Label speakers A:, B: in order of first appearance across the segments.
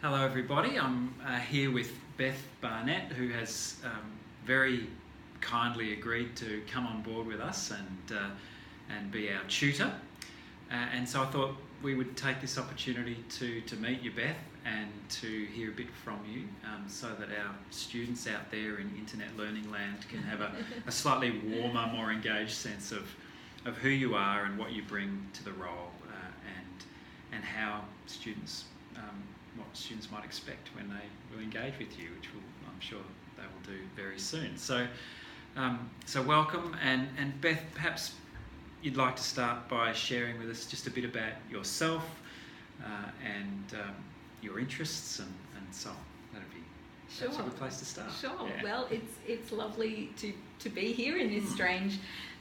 A: Hello everybody, I'm here with Beth Barnett, who has very kindly agreed to come on board with us and be our tutor. And so I thought we would take this opportunity to meet you, Beth, and to hear a bit from you, so that our students out there in internet learning land can have a slightly warmer, more engaged sense of who you are and what you bring to the role, and how students what students might expect when they will engage with you, which I'm sure they will do very soon. So welcome, and Beth, perhaps you'd like to start by sharing with us just a bit about yourself and your interests and so on. That'd be perhaps a good place to start.
B: Sure.
A: Yeah.
B: Well, it's lovely to be here in this strange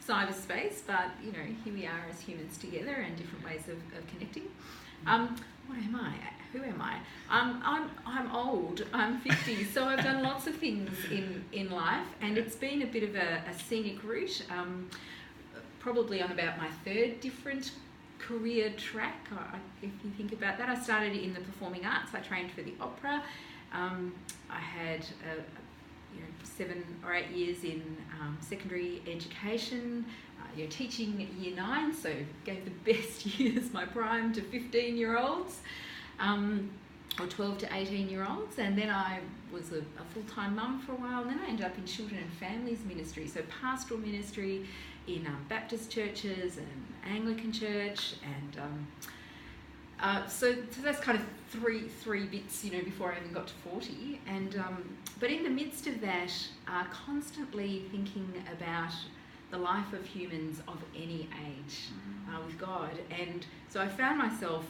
B: cyberspace, but here we are as humans together and different ways of connecting. What am I? Who am I? I'm old. I'm 50, so I've done lots of things in life, and it's been a bit of a scenic route. Probably on about my third different career track, if you think about that. I started in the performing arts. I trained for the opera. I had 7 or 8 years in secondary education, teaching year 9, so gave the best years, my prime, to 15-year-olds, or 12 to 18-year-olds, and then I was a full-time mum for a while, and then I ended up in children and families ministry, so pastoral ministry in Baptist churches and Anglican church, and so that's kind of three bits, before I even got to 40. And but in the midst of that, constantly thinking about the life of humans of any age with God. And so I found myself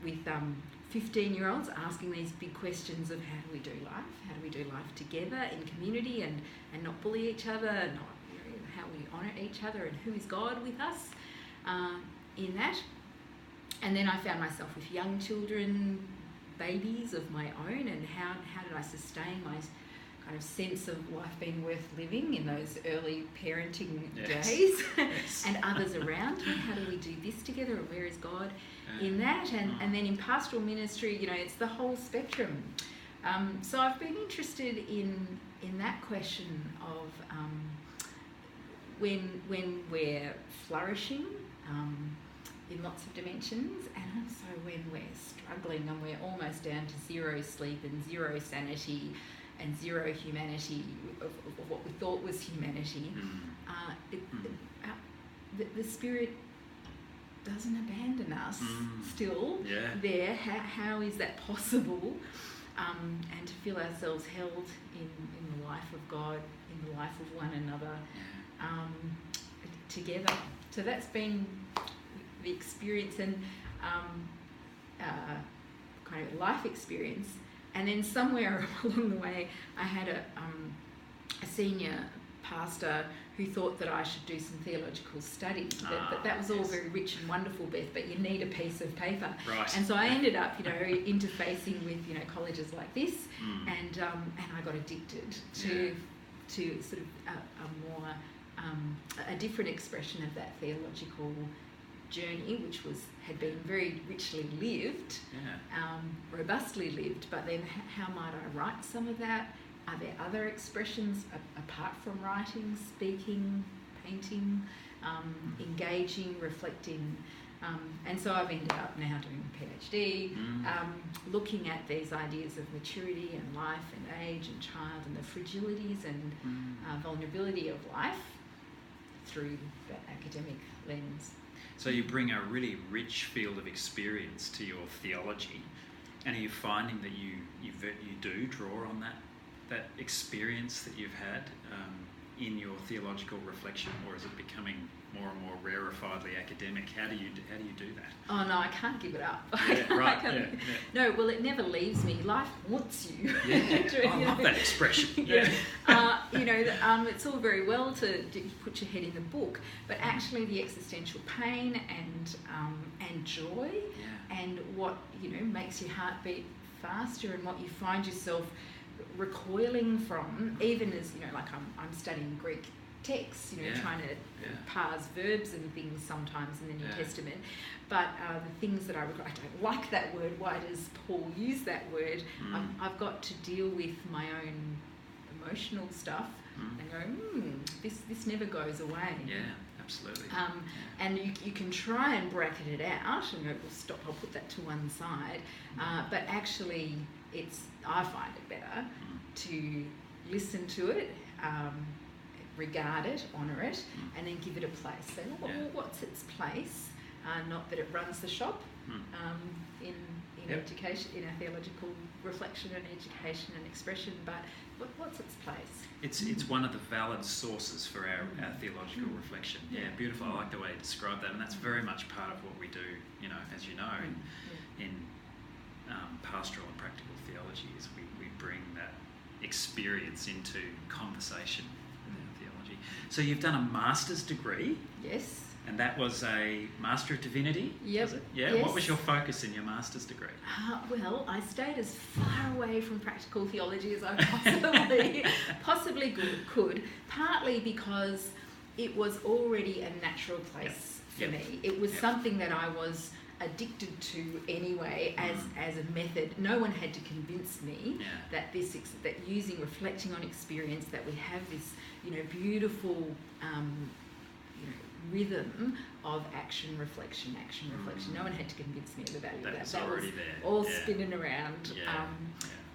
B: with 15-year-olds asking these big questions of how do we do life together in community and not bully each other, not how we honour each other, and who is God with us in that. And then I found myself with young children, babies of my own, and how did I sustain my kind of sense of life being worth living in those early parenting days, and others around me. How do we do this together, and where is God in that? And then in pastoral ministry, it's the whole spectrum. So I've been interested in that question of when we're flourishing in lots of dimensions, and also when we're struggling and we're almost down to zero sleep and zero sanity and zero humanity of what we thought was humanity. The Spirit doesn't abandon us still there. How is that possible? And to feel ourselves held in the life of God, in the life of one another, together. So that's been the experience and kind of life experience. And then somewhere along the way, I had a senior pastor who thought that I should do some theological study. That was all very rich and wonderful, Beth, but you need a piece of paper.
A: Right.
B: And so I ended up, interfacing with, colleges like this, and I got addicted to sort of a different expression of that theological journey, which had been very richly lived, robustly lived, but then how might I write some of that? Are there other expressions apart from writing, speaking, painting, engaging, reflecting? And so I've ended up now doing a PhD, looking at these ideas of maturity and life and age and child and the fragilities and vulnerability of life through that academic lens.
A: So you bring a really rich field of experience to your theology, and are you finding that you do draw on that experience that you've had in your theological reflection, or is it becoming more and more rarefiedly academic? How do you do that?
B: Oh no, I can't give it up.
A: Yeah, right.
B: No, well, it never leaves me. Life haunts you.
A: Yeah, I love that expression.
B: Yeah. It's all very well to put your head in the book, but actually the existential pain and joy, and what makes your heart beat faster, and what you find yourself recoiling from, even as like I'm studying Greek texts, you know,
A: Yeah.
B: trying to
A: Yeah.
B: parse verbs and things sometimes in the New
A: Yeah.
B: Testament. But the things that I don't like that word. Why does Paul use that word? I've got to deal with my own emotional stuff and go, this never goes away.
A: Yeah, absolutely.
B: And you can try and bracket it out and go, well, stop, I'll put that to one side. But actually, I find it better to listen to it, regard it, honour it, and then give it a place. So, well, what's its place? Not that it runs the shop in education, in our theological reflection and education and expression, but what's its place?
A: It's one of the valid sources for our theological reflection. Yeah, beautiful. I like the way you describe that, and that's very much part of what we do. You know, as you know, in pastoral and practical theology, is we bring that experience into conversation with our theology. So you've done a master's degree.
B: Yes.
A: And that was a Master of Divinity?
B: Yep.
A: Was it? Yeah.
B: Yes.
A: What was your focus in your master's degree?
B: Well, I stayed as far away from practical theology as I possibly could, partly because it was already a natural place for me. It was something that I was addicted to anyway as a method. No one had to convince me that that using reflecting on experience, that we have this, you know, beautiful rhythm of action, reflection. No one had to convince me of the value of that.
A: That was there.
B: All spinning around,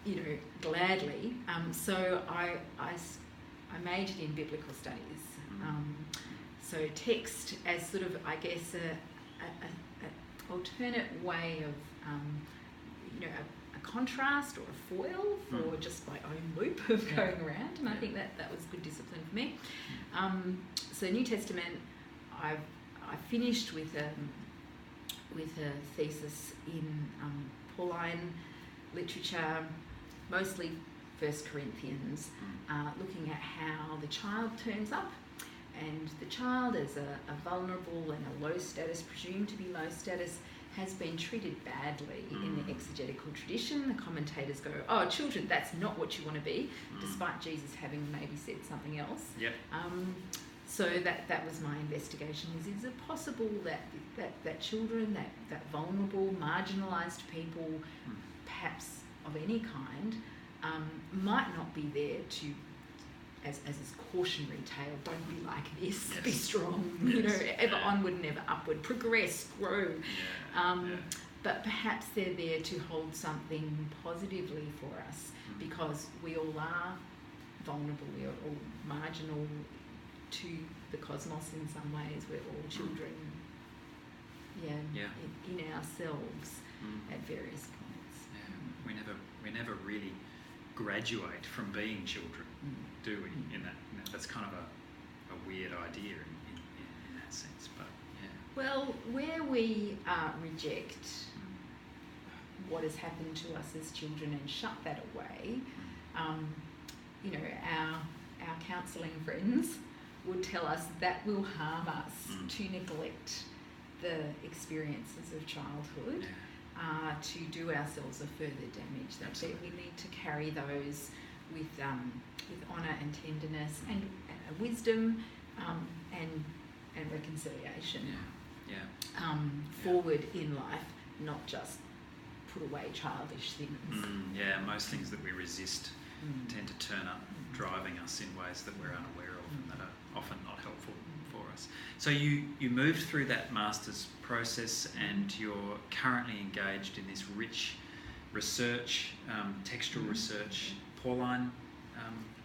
B: you know, gladly. So I majored in biblical studies. So text as sort of, I guess, a alternate way of, you know, a contrast or a foil for just my own loop of going around. And I think that was good discipline for me. So New Testament, I finished with a thesis in Pauline literature, mostly 1 Corinthians, looking at how the child turns up, and the child as a vulnerable and a low status, presumed to be low status, has been treated badly in the exegetical tradition. The commentators go, oh, children, that's not what you want to be, despite Jesus having maybe said something else.
A: Yep.
B: So that was my investigation. Is it possible that children, that vulnerable, marginalised people, perhaps of any kind, might not be there to, as this cautionary tale, don't be like this, be strong, you know, ever onward and ever upward, progress, grow. But perhaps they're there to hold something positively for us, because we all are vulnerable, we are all marginal to the cosmos in some ways. We're all children, in ourselves at various points.
A: We never really graduate from being children, do we? In that, that's kind of a weird idea in that sense. But
B: well, where we reject what has happened to us as children and shut that away, you know, our counselling friends would tell us that will harm us to neglect the experiences of childhood, to do ourselves a further damage. That we need to carry those with honour and tenderness and wisdom and reconciliation forward in life, not just put away childish things.
A: Most things that we resist tend to turn up, driving us in ways that we're unaware of and that are often not helpful for us. So you moved through that master's process, and you're currently engaged in this rich research, textual research, Pauline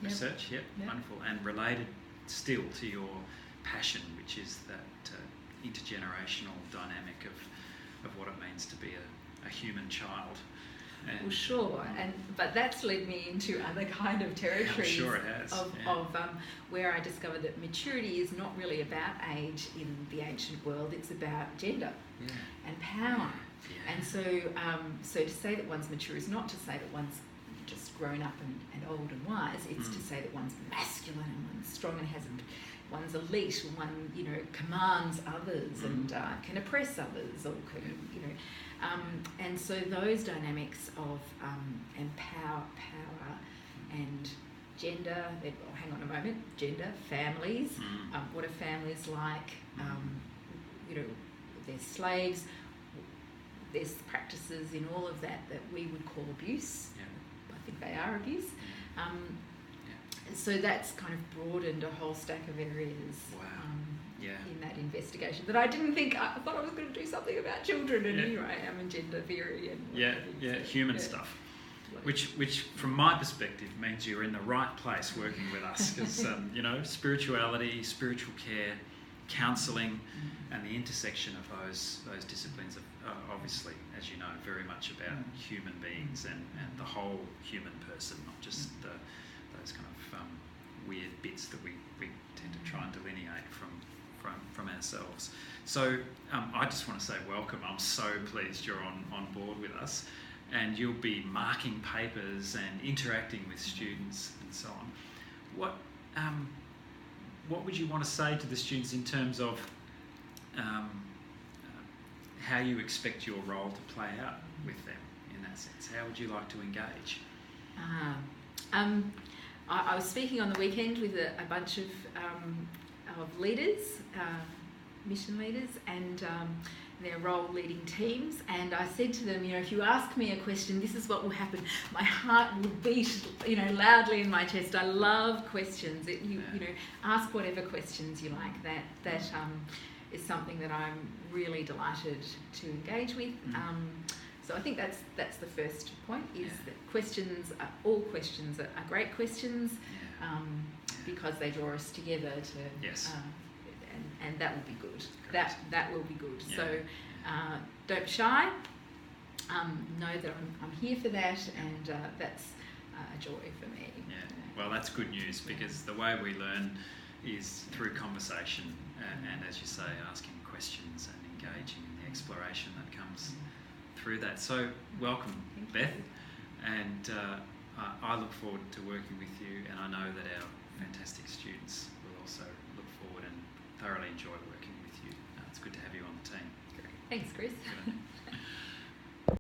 A: research. Wonderful, and related still to your passion, which is that intergenerational dynamic of what it means to be a human child. And
B: well, sure, but that's led me into other kind of territories.
A: I'm sure it has.
B: Of where I discovered that maturity is not really about age in the ancient world; it's about gender and power. And so to say that one's mature is not to say that one's just grown up and old and wise. It's to say that one's masculine and one's strong and one's elite, and one, you know, commands others and can oppress others, or can, you know. And so those dynamics of and power and gender, hang on a moment, gender, families, what are families like, there's slaves, there's practices in all of that we would call abuse. I think they are abuse. So that's kind of broadened a whole stack of areas in that investigation that I didn't think. I thought I was going to do something about children, and here I am in gender theory and
A: human stuff. Which, from my perspective, means you're in the right place working with us, because spirituality, spiritual care, counselling, and the intersection of those disciplines are obviously, as you know, very much about human beings and the whole human person, not just those kind of weird bits that we tend to try and delineate from ourselves. So I just want to say welcome. I'm so pleased you're on board with us, and you'll be marking papers and interacting with students and so on. What would you want to say to the students in terms of how you expect your role to play out with them in that sense? How would you like to engage?
B: I was speaking on the weekend with a bunch of leaders, mission leaders, and their role leading teams, and I said to them, if you ask me a question, this is what will happen. My heart will beat, loudly in my chest. I love questions. Ask whatever questions you like. That is something that I'm really delighted to engage with. So I think that's the first point, is that all questions are great questions, because they draw us together to, and that will be good. That will be good. Yeah. So don't be shy. Know that I'm here for that, and that's a joy for me. Yeah.
A: Well, that's good news, because the way we learn is through conversation, and as you say, asking questions and engaging in the exploration that comes through that. So welcome, Beth, and I look forward to working with you, and I know that our fantastic students will also look forward and thoroughly enjoy working with you. It's good to have you on the team.
B: Great. Thanks, Chris.